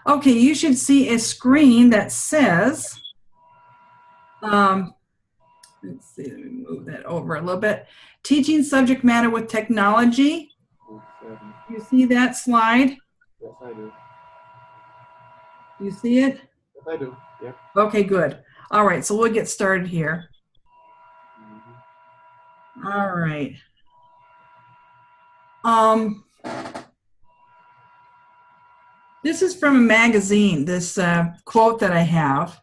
Okay, you should see a screen that says, um, let's see, let me move that over a little bit. Teaching subject matter with technology. Group 7. You see that slide? Yes, I do. You see it? Yes, I do. Yep. Okay, good. All right, so we'll get started here. All right. This is from a magazine, this quote that I have.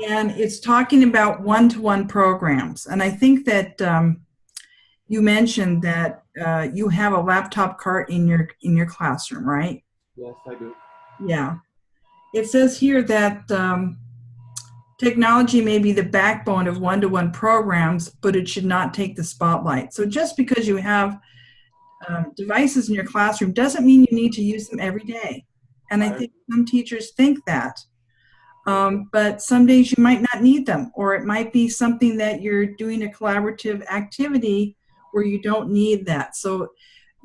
And it's talking about one-to-one programs. And I think that you mentioned that you have a laptop cart in your classroom, right? Yes, I do. Yeah. It says here that technology may be the backbone of one-to-one programs, but it should not take the spotlight. So just because you have devices in your classroom doesn't mean you need to use them every day. And I think some teachers think that. But some days you might not need them, or it might be something that you're doing a collaborative activity where you don't need that. So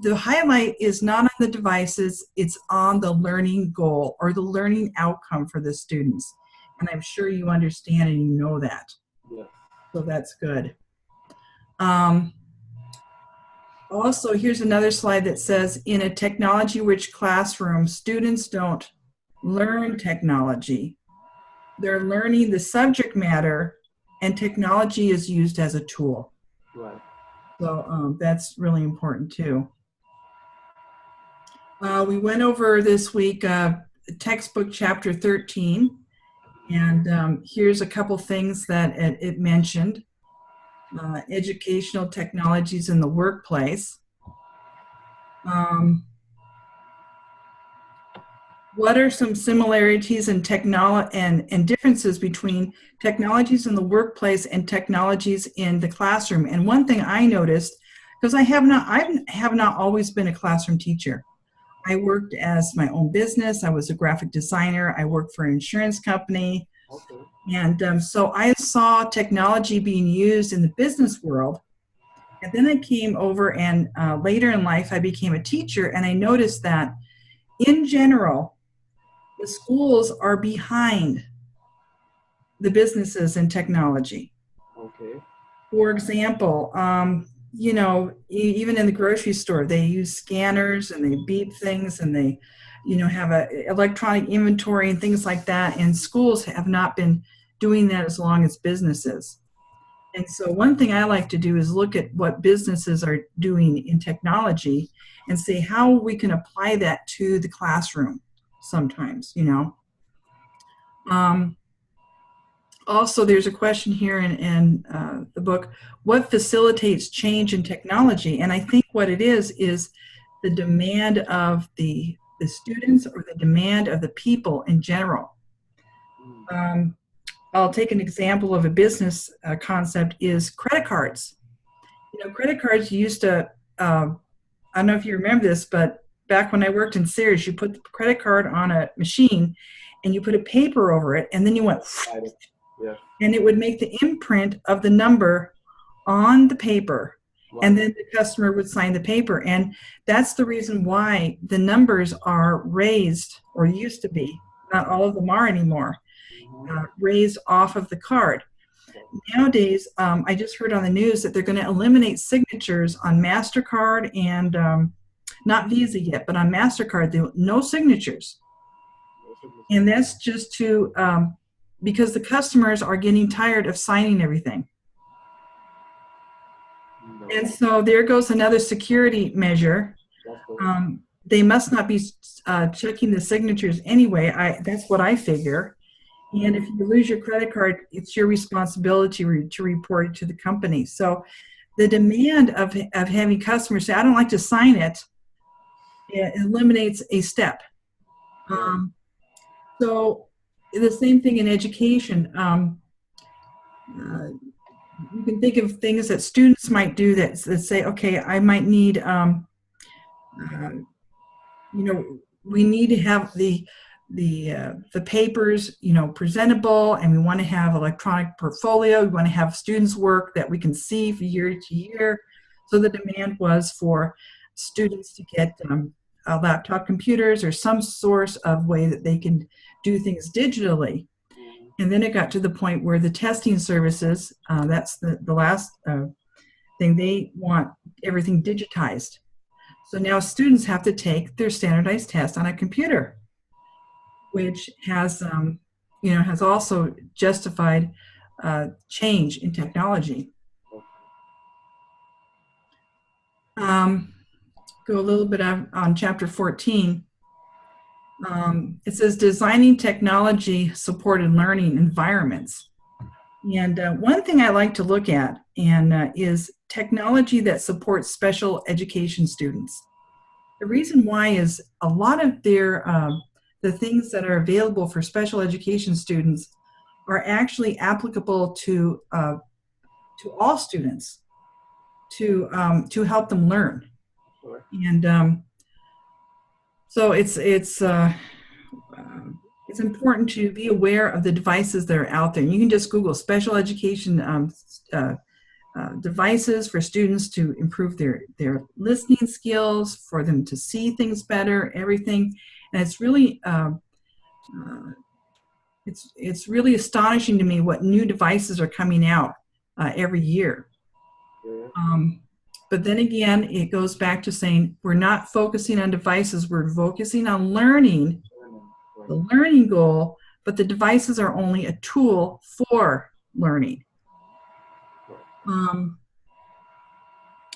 the highlight is not on the devices, it's on the learning goal or the learning outcome for the students. And I'm sure you understand and you know that. Yes. So that's good. Also, here's another slide that says, in a technology-rich classroom, students don't learn technology. They're learning the subject matter, and technology is used as a tool. Right. So that's really important too. We went over this week textbook chapter 13, and here's a couple things that it mentioned. Educational technologies in the workplace. What are some similarities and differences between technologies in the workplace and technologies in the classroom? And one thing I noticed, because I have not always been a classroom teacher. I worked as my own business. I was a graphic designer. I worked for an insurance company. Okay. And so I saw technology being used in the business world. And then I came over, and later in life, I became a teacher, and I noticed that in general, the schools are behind the businesses in technology. Okay. For example, even in the grocery store, they use scanners and they beep things, and they, have a electronic inventory and things like that. And schools have not been doing that as long as businesses. And so one thing I like to do is look at what businesses are doing in technology and see how we can apply that to the classroom sometimes, Also, there's a question here in the book, what facilitates change in technology? And I think what it is the demand of the students or the demand of the people in general. I'll take an example of a business concept is credit cards. Credit cards used to, I don't know if you remember this, but back when I worked in Sears, you put the credit card on a machine and you put a paper over it, and then you went, and it would make the imprint of the number on the paper, and then the customer would sign the paper. And that's the reason why the numbers are raised, or used to be, not all of them are anymore, raised off of the card. Nowadays, I just heard on the news that they're going to eliminate signatures on MasterCard and not Visa yet, but on MasterCard, no signatures. And that's just to, because the customers are getting tired of signing everything. And so there goes another security measure. They must not be checking the signatures anyway. That's what I figure. And if you lose your credit card, it's your responsibility to report it to the company. So the demand of having customers say, I don't like to sign it, it eliminates a step. So the same thing in education. You can think of things that students might do that say, okay, I might need, we need to have the papers, presentable, and we want to have electronic portfolio. We want to have students' work that we can see from year to year. So the demand was for students to get laptop computers or some source of way that they can do things digitally. And then it got to the point where the testing services, that's the last thing, they want everything digitized. So now students have to take their standardized test on a computer, which has, has also justified change in technology. Go a little bit on chapter 14. It says designing technology supported learning environments. And one thing I like to look at is technology that supports special education students. The reason why is a lot of the things that are available for special education students are actually applicable to all students to help them learn. Sure. And so it's important to be aware of the devices that are out there. And you can just Google special education devices for students to improve their listening skills, for them to see things better, everything. And it's really it's really astonishing to me what new devices are coming out every year. But then again, it goes back to saying we're not focusing on devices, we're focusing on learning, the learning goal, but the devices are only a tool for learning.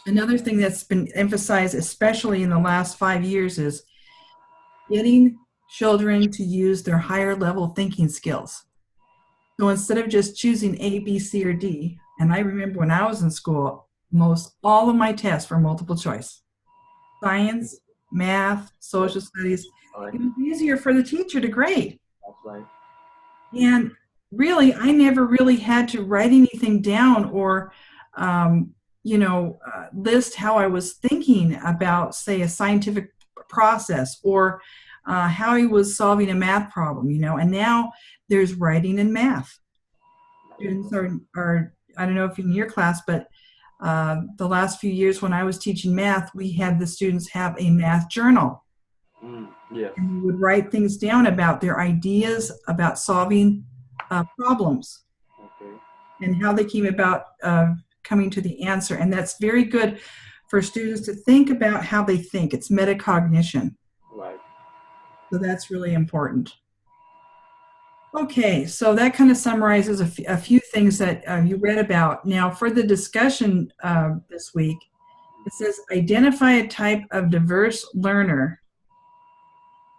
Another thing that's been emphasized, especially in the last 5 years, is getting children to use their higher level thinking skills. So instead of just choosing A, B, C, or D, and I remember when I was in school, most all of my tests were multiple choice. Science, math, social studies. Right. It was easier for the teacher to grade. That's right. And really, I never really had to write anything down or, list how I was thinking about, say, a scientific process or how I was solving a math problem, and now there's writing and math. Students are I don't know if in your class, but the last few years when I was teaching math, we had the students have a math journal. Yes. And we would write things down about their ideas about solving problems. Okay. And how they came about coming to the answer. And that's very good for students to think about how they think. It's metacognition. Right. So that's really important. Okay, so that kind of summarizes a few things that you read about. Now, for the discussion this week, it says identify a type of diverse learner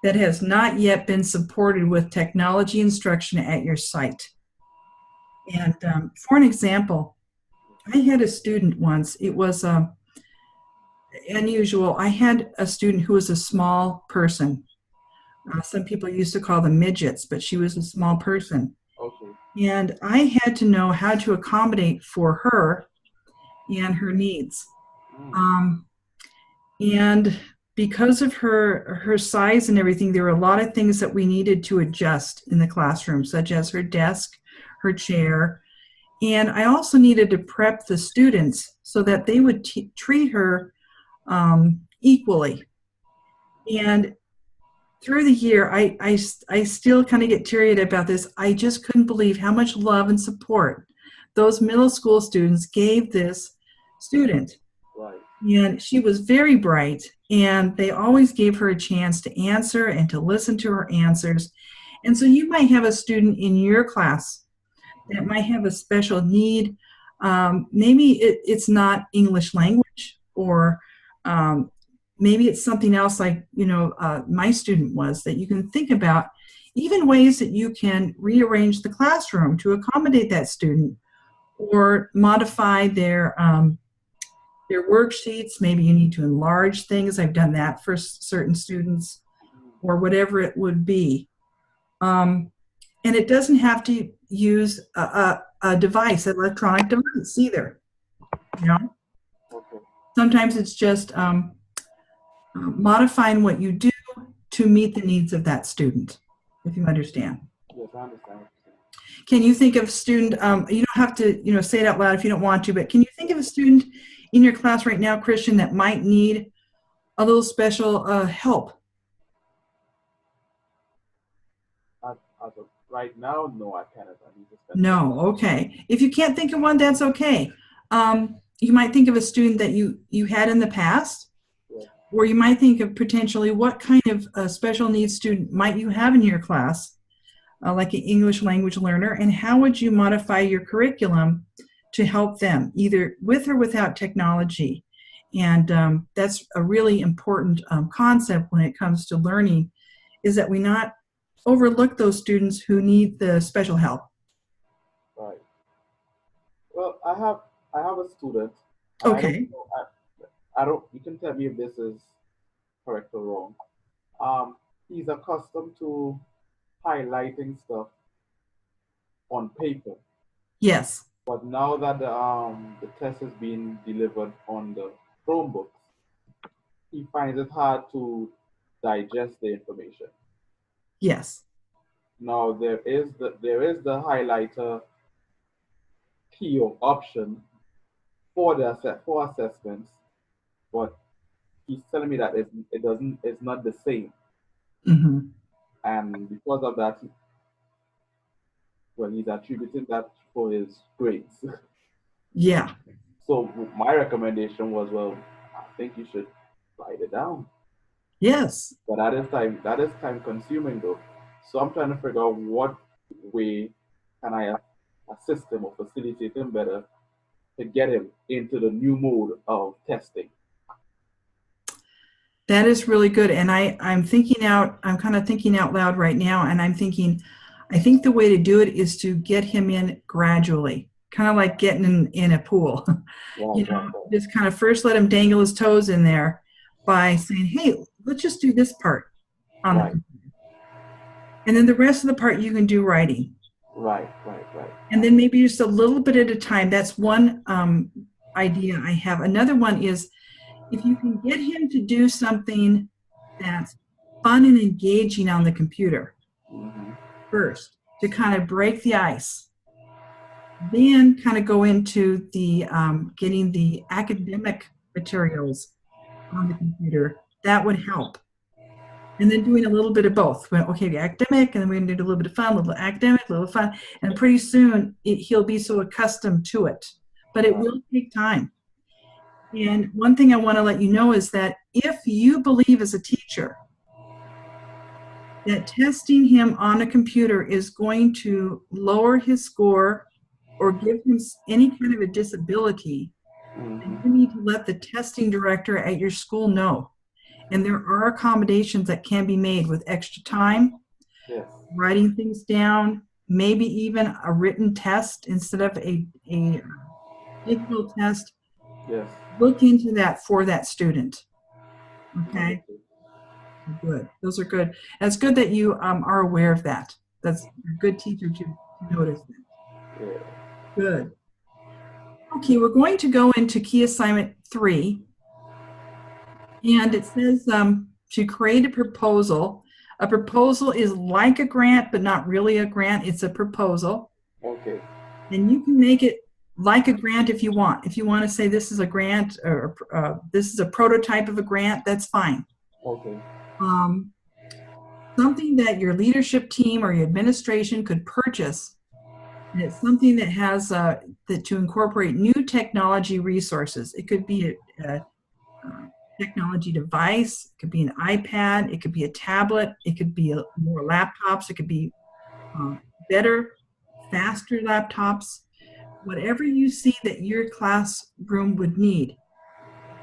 that has not yet been supported with technology instruction at your site. And for an example, I had a student once. It was unusual. I had a student who was a small person. Some people used to call them midgets, but she was a small person. Okay. And I had to know how to accommodate for her and her needs. And because of her size and everything, there were a lot of things that we needed to adjust in the classroom, such as her desk, her chair. And I also needed to prep the students so that they would treat her equally. And through the year, I still kind of get teary-eyed about this. I just couldn't believe how much love and support those middle school students gave this student. Right. And she was very bright, and they always gave her a chance to answer and to listen to her answers. And so you might have a student in your class that might have a special need. Maybe it's not English language, or maybe it's something else like, my student was, that you can think about, even ways that you can rearrange the classroom to accommodate that student or modify their worksheets. Maybe you need to enlarge things. I've done that for certain students, or whatever it would be. And it doesn't have to use a device, an electronic device either. Okay. Sometimes it's just modifying what you do to meet the needs of that student, if you understand. Yes, I understand. Can you think of a student, you don't have to say it out loud if you don't want to, but can you think of a student in your class right now, Christian, that might need a little special help? As of right now, no, I cannot. I need to spend some No, time. okay. If you can't think of one, that's okay. You might think of a student that you had in the past, Yeah. or you might think of potentially what kind of special needs student might you have in your class, like an English language learner, and how would you modify your curriculum to help them, either with or without technology? And that's a really important concept when it comes to learning, is that we not overlook those students who need the special help. Right. Well, I have a student, and I don't Okay. know. I don't. You can tell me if this is correct or wrong. He's accustomed to highlighting stuff on paper, Yes. but now that the test is being delivered on the Chromebooks, he finds it hard to digest the information. Yes. Now there is the highlighter key or option for for assessments, but he's telling me that it's not the same, Hmm. and because of that, well, he's attributing that for his grades. Yeah. So my recommendation was, well, I think you should write it down. Yes. But that is time consuming though. So I'm trying to figure out what way can I assist him or facilitate him better to get him into the new mode of testing. That is really good. And I'm kind of thinking out loud right now, and I'm thinking, I think the way to do it is to get him in gradually, kind of like getting in a pool. Right, right, Just kind of first let him dangle his toes in there by saying, hey, let's just do this part on the right, computer. And then the rest of the part you can do writing. right, right, right. And then maybe just a little bit at a time. That's one idea I have. Another one is, if you can get him to do something that's fun and engaging on the computer Mm-hmm. first to kind of break the ice, then kind of go into the getting the academic materials on the computer, that would help. And then doing a little bit of both. Well, okay, the academic, and then we're going to do a little bit of fun, a little academic, a little fun, and pretty soon he'll be so accustomed to it. But it Right. will take time. And one thing I want to let you know is that if you believe as a teacher that testing him on a computer is going to lower his score or give him any kind of a disability, then you Mm-hmm. need to let the testing director at your school know. And there are accommodations that can be made with extra time, Yes. writing things down, maybe even a written test instead of a digital test. Yes. Look into that for that student. Okay, Understood. good. Those are good. And it's good that you are aware of that. That's a good teacher to notice that. Yeah. Good. Okay, we're going to go into key assignment 3. And it says to create a proposal. A proposal is like a grant, but not really a grant. It's a proposal. Okay. And you can make it like a grant if you want. If you want to say this is a grant or this is a prototype of a grant, that's fine. Okay. Um, Something that your leadership team or your administration could purchase. And it's something that has that to incorporate new technology resources. It could be a technology device, it could be an iPad, it could be a tablet, it could be more laptops, it could be better, faster laptops, whatever you see that your classroom would need.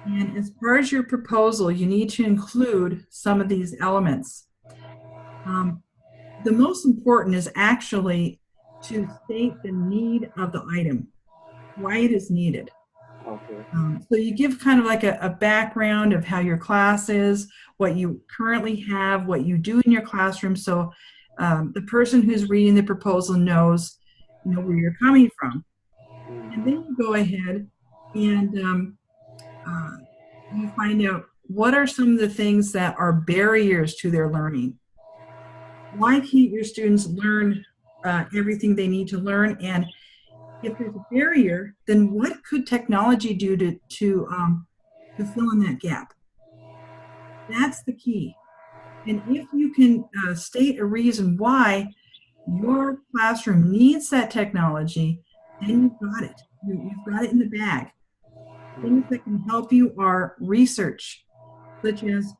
And as far as your proposal, you need to include some of these elements. The most important is actually to state the need of the item, why it is needed. Okay. So you give kind of like a background of how your class is, what you currently have, what you do in your classroom, so the person who's reading the proposal knows, where you're coming from. And then you go ahead and you find out what are some of the things that are barriers to their learning. Why can't your students learn everything they need to learn? And if there's a barrier, then what could technology do to fill in that gap? That's the key. And if you can state a reason why your classroom needs that technology, then you've got it. You've got it in the bag. Things that can help you are research, such as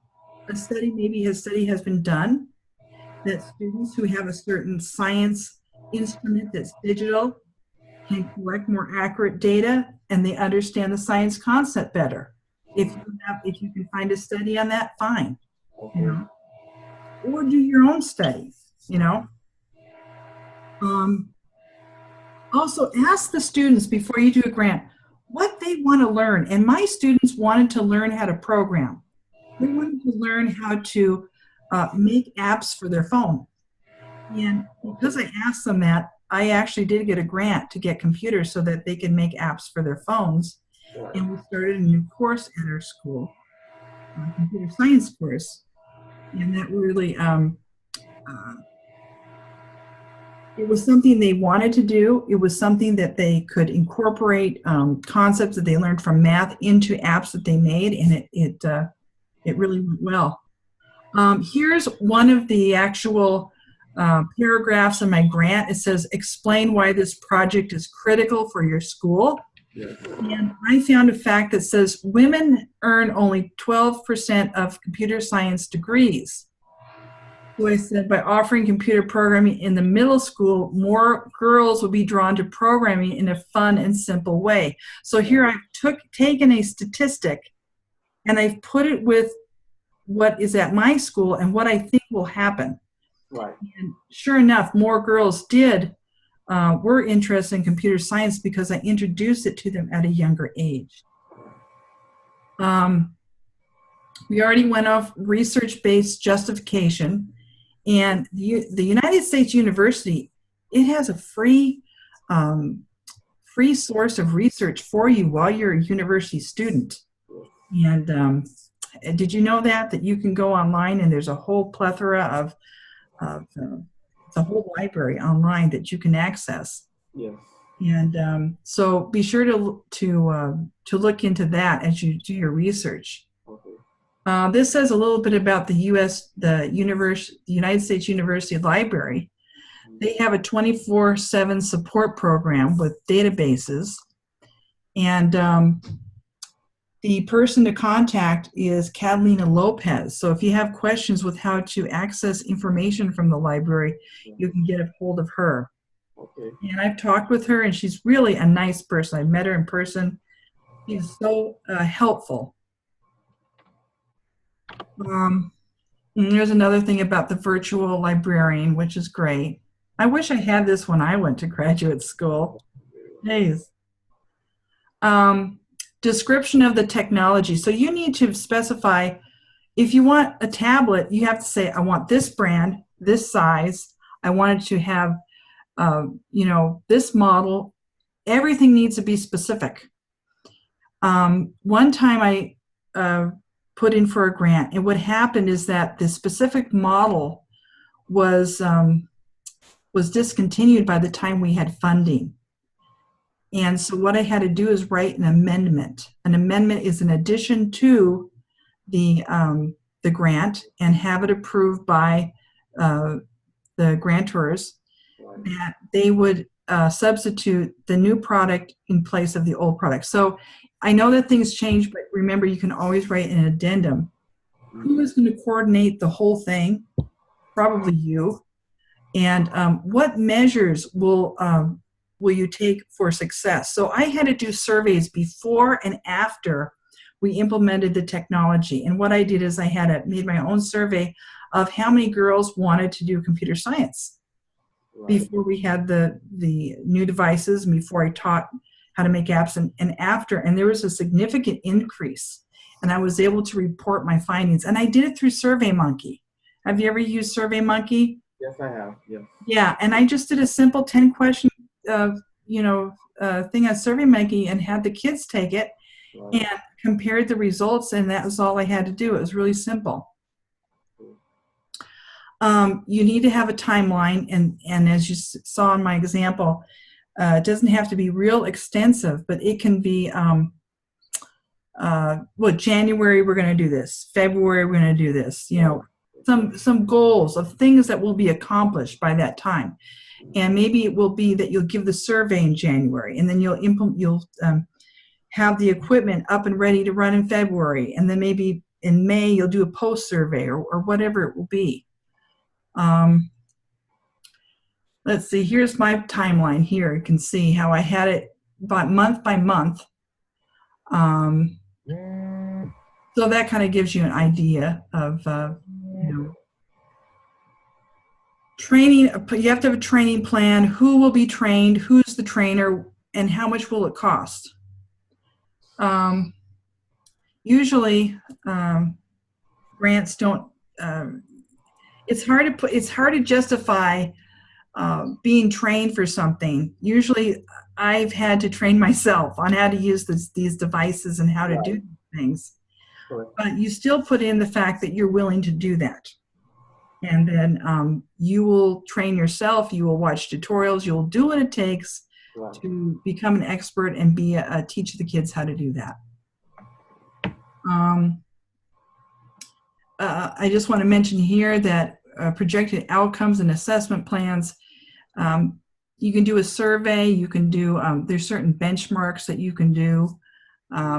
maybe a study has been done that students who have a certain science instrument that's digital can collect more accurate data and they understand the science concept better. If you can find a study on that, fine, you Okay. know, or do your own studies, you know. Um, Also, ask the students before you do a grant what they want to learn. And my students wanted to learn how to program. They wanted to learn how to make apps for their phone. And because I asked them that, I actually did get a grant to get computers so that they can make apps for their phones. Right. And we started a new course at our school, a computer science course. And that really uh, it was something they wanted to do. It was something that they could incorporate concepts that they learned from math into apps that they made, and it really went well. Here's one of the actual paragraphs in my grant. It says, "Explain why this project is critical for your school." Yes. And I found a fact that says women earn only 12% of computer science degrees. So I said, by offering computer programming in the middle school, more girls will be drawn to programming in a fun and simple way. So here I've taken a statistic and I've put it with what is at my school and what I think will happen. Right. And sure enough, more girls were interested in computer science because I introduced it to them at a younger age. We already went off research-based justification. And the United States University, it has a free source of research for you while you're a university student. And did you know that you can go online and there's a whole plethora of the whole library online that you can access. Yes. And so be sure to look into that as you do your research. Okay. This says a little bit about the United States University Library. They have a 24/7 support program with databases, and the person to contact is Catalina Lopez. So if you have questions with how to access information from the library, you can get a hold of her. Okay. And I've talked with her, and she's really a nice person. I met her in person. She's so helpful. And there's another thing about the virtual librarian, which is great. I wish I had this when I went to graduate school. Jeez. Description of the technology. So you need to specify, if you want a tablet, you have to say, I want this brand, this size. I want it to have, this model. Everything needs to be specific. One time I put in for a grant, and what happened is that the specific model was discontinued by the time we had funding. And so what I had to do is write an amendment. An amendment is an addition to the grant and have it approved by the grantors that they would substitute the new product in place of the old product. So I know that things change, but remember, you can always write an addendum. Who is going to coordinate the whole thing? Probably you. And what measures will you take for success? So I had to do surveys before and after we implemented the technology. And what I did is I made my own survey of how many girls wanted to do computer science before we had the new devices, and before I taught how to make apps, and after. And there was a significant increase. And I was able to report my findings. And I did it through SurveyMonkey. Have you ever used SurveyMonkey? Yes, I have. Yes. Yeah, and I just did a simple 10-question thing on SurveyMonkey and had the kids take it and compared the results, and that was all I had to do. It was really simple. You need to have a timeline, and as you saw in my example, it doesn't have to be real extensive, but it can be January we're going to do this, February we're going to do this, you Right. know, some goals of things that will be accomplished by that time. And maybe it will be that you'll give the survey in January, and then you'll have the equipment up and ready to run in February, and then maybe in May you'll do a post survey or whatever it will be. Let's see, here's my timeline here. You can see how I had it by month. So that kind of gives you an idea of, you know, training. You have to have a training plan. Who will be trained? Who's the trainer? And how much will it cost? Usually, grants don't. It's hard to justify being trained for something. Usually, I've had to train myself on how to use these devices and how to do things. Correct. But you still put in the fact that you're willing to do that. And then you will train yourself, you will watch tutorials, you'll do what it takes to become an expert and teach the kids how to do that. I just want to mention here that projected outcomes and assessment plans, you can do a survey, you can do, there's certain benchmarks that you can do,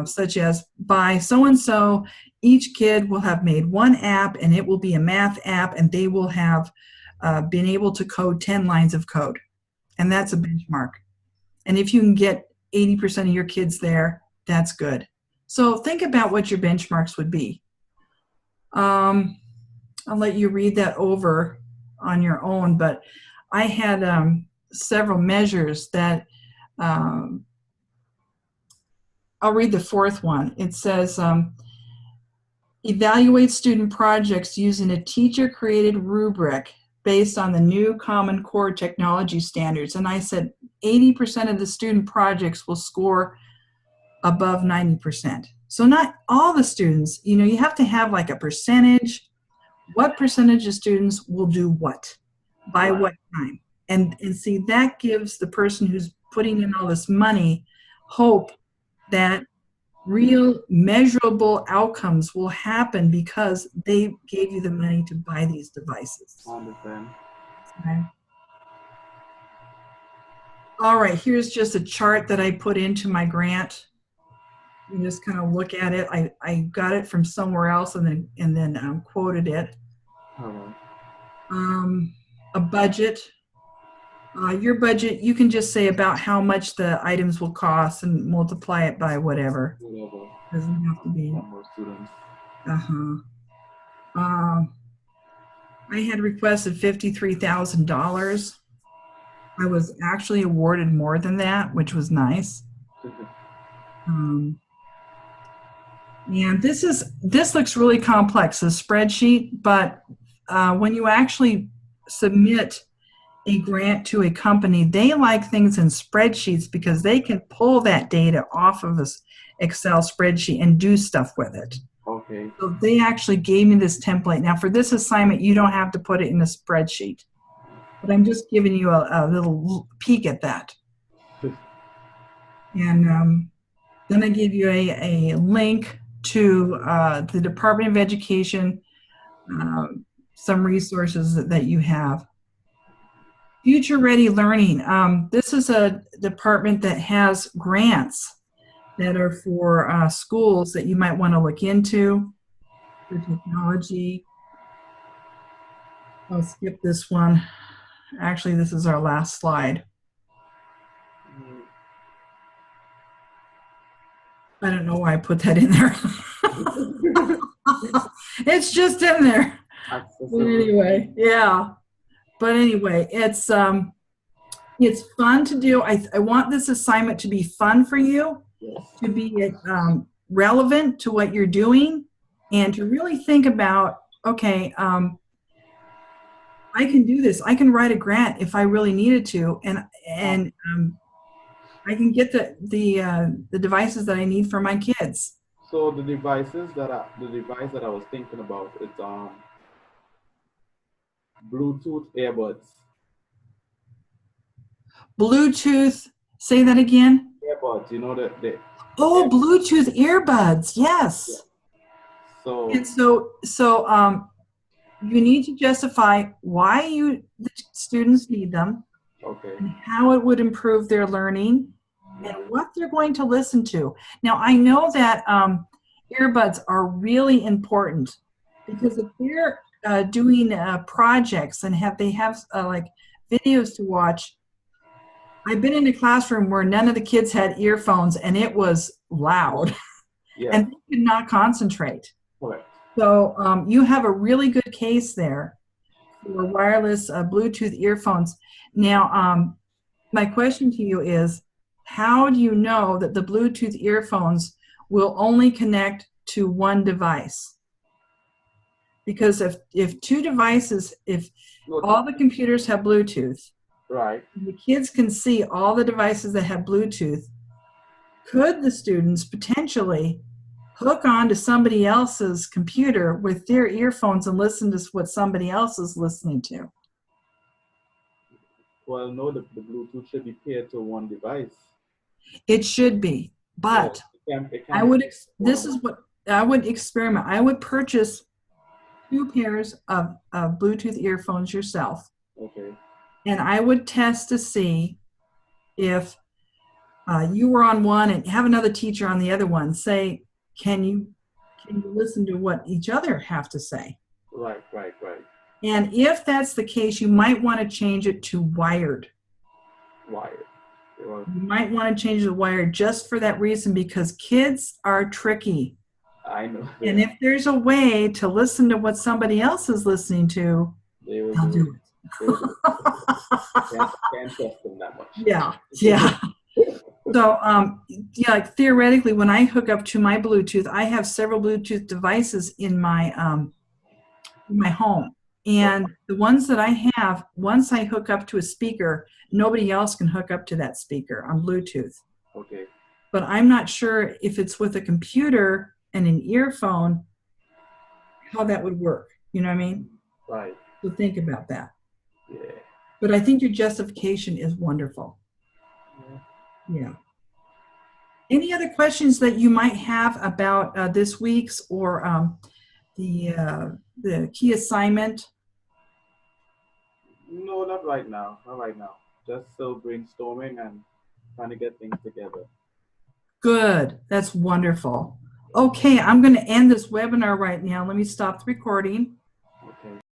such as by so-and-so, each kid will have made one app and it will be a math app and they will have been able to code 10 lines of code. And that's a benchmark. And if you can get 80% of your kids there, that's good. So think about what your benchmarks would be. I'll let you read that over on your own, but I had several measures that I'll read the fourth one. It says, evaluate student projects using a teacher-created rubric based on the new Common Core technology standards. And I said 80% of the student projects will score above 90%. So not all the students, you know, you have to have like a percentage. What percentage of students will do what, by what time? And see, that gives the person who's putting in all this money hope that real measurable outcomes will happen because they gave you the money to buy these devices. I understand. Okay. All right, here's just a chart that I put into my grant. You just kind of look at it. I got it from somewhere else and then quoted it. A budget. Your budget, you can just say about how much the items will cost and multiply it by whatever. Doesn't have to be. More students. I had requested $53,000. I was actually awarded more than that, which was nice. And this looks really complex, this spreadsheet, but when you actually submit a grant to a company, they like things in spreadsheets because they can pull that data off of this Excel spreadsheet and do stuff with it. Okay. So they actually gave me this template. Now for this assignment, you don't have to put it in a spreadsheet, but I'm just giving you a little peek at that. And then I give you a link to the Department of Education, some resources that you have. Future Ready Learning. This is a department that has grants that are for schools that you might want to look into for technology. I'll skip this one. Actually, this is our last slide. I don't know why I put that in there. It's just in there. But anyway, yeah. But anyway, it's fun to do. I want this assignment to be fun for you, to be relevant to what you're doing, and to really think about, okay, I can do this. I can write a grant if I really needed to, and I can get the devices that I need for my kids. So the device that I was thinking about is Bluetooth earbuds. Bluetooth. Say that again. Earbuds. You know that they. Oh, Bluetooth earbuds. Yeah. Yes. So, And so you need to justify why the students need them, okay. and how it would improve their learning, and Mhm. what they're going to listen to. Now, I know that earbuds are really important, because if they're doing projects and they have like videos to watch. I've been in a classroom where none of the kids had earphones, and it was loud, Yeah, and they could not concentrate. correct. So you have a really good case there for wireless Bluetooth earphones. Now, my question to you is, how do you know that the Bluetooth earphones will only connect to one device? Because if two devices, if No, all the computers have Bluetooth, right. and the kids can see all the devices that have Bluetooth, could the students potentially hook on to somebody else's computer with their earphones and listen to what somebody else is listening to? Well, no, the Bluetooth should be paired to one device. It should be, Yeah, but it I can be would, more this than is one. what I would experiment. I would purchase two pairs of Bluetooth earphones yourself, Okay. and I would test to see if you were on one and have another teacher on the other one. Say, can you listen to what each other have to say? Right, right, right. And if that's the case, you might want to change it to wired. Wired. Well, You might want to change the wired just for that reason, because kids are tricky. I know they And are. if there's a way to listen to what somebody else is listening to, They will they'll do it. do They will do it. it. Can't trust them that much. Yeah, yeah. So, yeah, like theoretically, when I hook up to my Bluetooth, I have several Bluetooth devices in my home. And the ones that I have, once I hook up to a speaker, nobody else can hook up to that speaker on Bluetooth. Okay. But I'm not sure if it's with a computer and an earphone, how that would work. You know what I mean? Right. So think about that. Yeah. But I think your justification is wonderful. Yeah. Any other questions that you might have about this week's or the key assignment? No, not right now. Not right now. Just still brainstorming and trying to get things together. Good. That's wonderful. Okay, I'm going to end this webinar right now. Let me stop the recording.